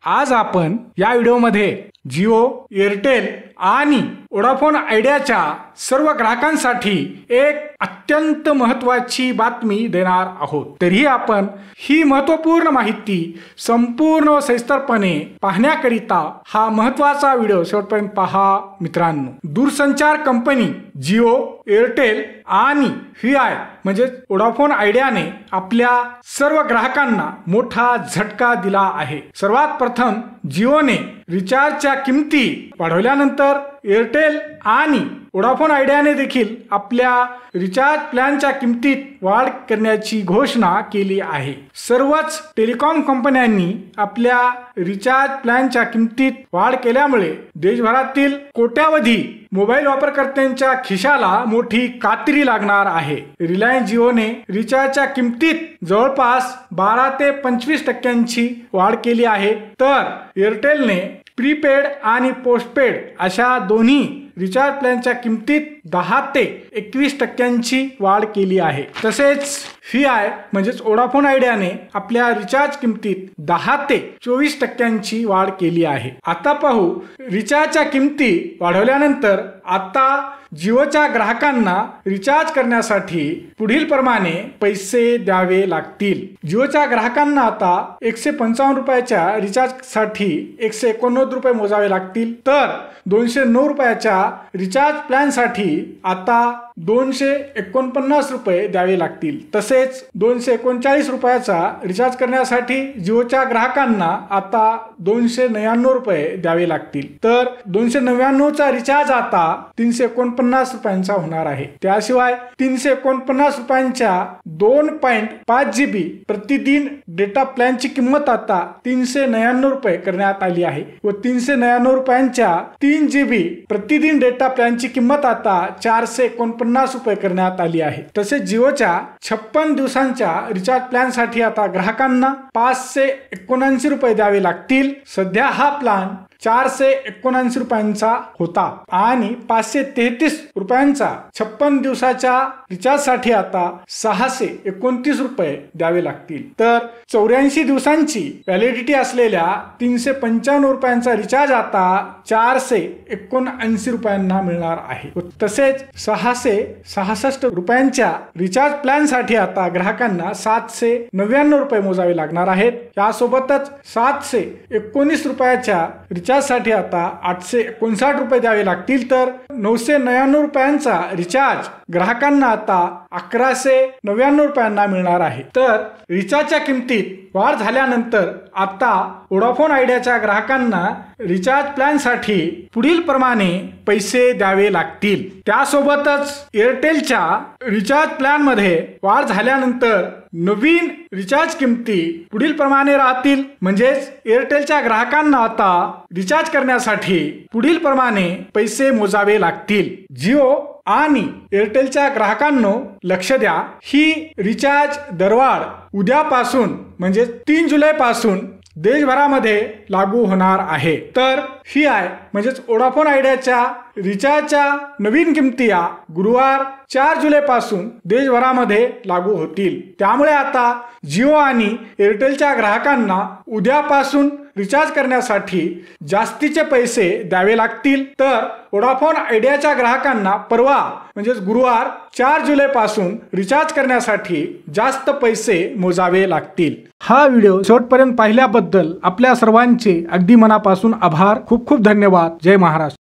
आज आपण या व्हिडिओमध्ये जिओ, एअरटेल आणि वोडाफोन आयडियाच्या सर्व ग्राहकांसाठी एक अत्यंत महत्त्वाची बातमी देणार आहोत। तरीही आपण ही महत्त्वपूर्ण माहिती संपूर्ण व सविस्तरपणे पाहण्याकरिता हा महत्त्वाचा व्हिडिओ शेवटपर्यंत पहा मित्रांनो। दूरसंचार कंपनी जिओ, एअरटेल आणि व्हीआय म्हणजे वोडाफोन आयडियाने आपल्या सर्व ग्राहकांना मोठा झटका दिला आहे। सर्वात प्रथम जिओने रिचार्जच्या किमती वाढवल्यानंतर एअरटेल आणि वोडाफोन आयडियाने देखील आपल्या रिचार्ज प्लॅनच्या किमतीत वाढ करण्याची घोषणा केली आहे। सर्वच टेलिकॉम कंपन्यांनी आपल्या रिचार्ज प्लॅनच्या किमतीत वाढ केल्यामुळे देशभरातील कोट्यावधी मोबाईल वापरकर्त्यांच्या खिशाला मोठी कात्री लागणार आहे। रिलायन्स जिओने रिचार्जच्या किमतीत जवळपास 12 ते 25% वाढ केली आहे, तर एअरटेलने प्रीपेड आणि पोस्टपेड अशा दोन्ही रिचार्ज प्लॅनच्या किमतीत 10 ते 21% वाढ केली आहे। तसेच व्हीआय म्हणजेच वोडाफोन आयडियाने आपल्या रिचार्ज किमतीत 10 ते 24% वाढ केली आहे। आता पाहू रिचार्जच्या किमती वाढवल्यानंतर आता जिओच्या ग्राहकांना रिचार्ज करण्यासाठी पुढील प्रमाणे पैसे द्यावे लागतील। जिओच्या ग्राहकांना आता 155 रुपयाच्या रिचार्जसाठी 189 रुपये मोजावे लागतील, तर 209 रुपयाच्या रिचार्ज प्लॅनसाठी आता 249 रुपये द्यावे लागतील। तसेच 239 रुपयाचा रिचार्ज करण्यासाठी जिओच्या ग्राहकांना आता 299 रुपये द्यावे लागतील, तर 299 चा रिचार्ज आता 349 रुपयांचा होणार आहे। त्याशिवाय 349 रुपयांच्या 2.5 GB प्रतिदिन डेटा प्लॅनची किंमत आता 399 रुपये करण्यात आली आहे व 399 रुपयांच्या 3 GB प्रतिदिन डेटा प्लॅनची किंमत आता 449 रुपये करण्यात आली आहे। तसेच जिओच्या 56 दिवसांच्या रिचार्ज प्लॅन साठी आता ग्राहकांना 579 रुपये द्यावे लागतील। सध्या हा प्लॅन 479 रुपयांचा होता आणि 533 रुपयांचा 56 दिवसाच्या रिचार्ज साठी आता 629 रुपये द्यावे लागतील, तर 84 दिवसांची व्हॅलिडिटी असलेल्या 395 रुपयांचा रिचार्ज आता 479 रुपयांना मिळणार आहे। तसेच 666 रुपयांच्या रिचार्ज प्लॅन साठी आता ग्राहकांना 799 रुपये मोजावे लागणार आहेत। यासोबतच 719 रुपयाच्या रिचार्ज साठी आता 859 रुपये द्यावे लागतील, तर 999 रुपयांचा रिचार्ज ग्राहकांना आता 1199 रुपयांना मिळणार आहे। तर रिचार्जच्या किमतीत वाढ झाल्यानंतर आता वोडाफोन आयडियाच्या ग्राहकांना रिचार्ज प्लॅन साठी पुढील प्रमाणे पैसे द्यावे लागतील। त्यासोबतच एअरटेलच्या रिचार्ज प्लॅन मध्ये वाढ झाल्यानंतर नवीन रिचार्ज किमती पुढील प्रमाणे राहतील, म्हणजेच एअरटेलच्या ग्राहकांना आता रिचार्ज करण्यासाठी पुढील प्रमाणे पैसे मोजावे लागतील। जिओ आणि एअरटेलच्या ग्राहकांनो लक्ष द्या, ही रिचार्ज दरवाढ उद्यापासून म्हणजे 3 जुलै पासून देशभरामध्ये लागू होणार आहे। तर व्हीआय म्हणजेच वोडाफोन आयडियाच्या रिचार्जच्या नवीन किमती या गुरुवार 4 जुलै पासून देशभरामध्ये लागू होतील। त्यामुळे आता जिओ आणि एअरटेलच्या ग्राहकांना उद्यापासून रिचार्ज करण्यासाठी जास्तीचे पैसे द्यावे लागतील, तर वोडाफोन आयडियाच्या ग्राहकांना परवा म्हणजेच गुरुवार 4 जुलै पासून रिचार्ज करण्यासाठी जास्त पैसे मोजावे लागतील। हा व्हिडिओ शेवटपर्यंत पाहिल्याबद्दल आपल्या सर्वांचे अगदी मनापासून आभार। खूप खूप धन्यवाद। जय महाराष्ट्र।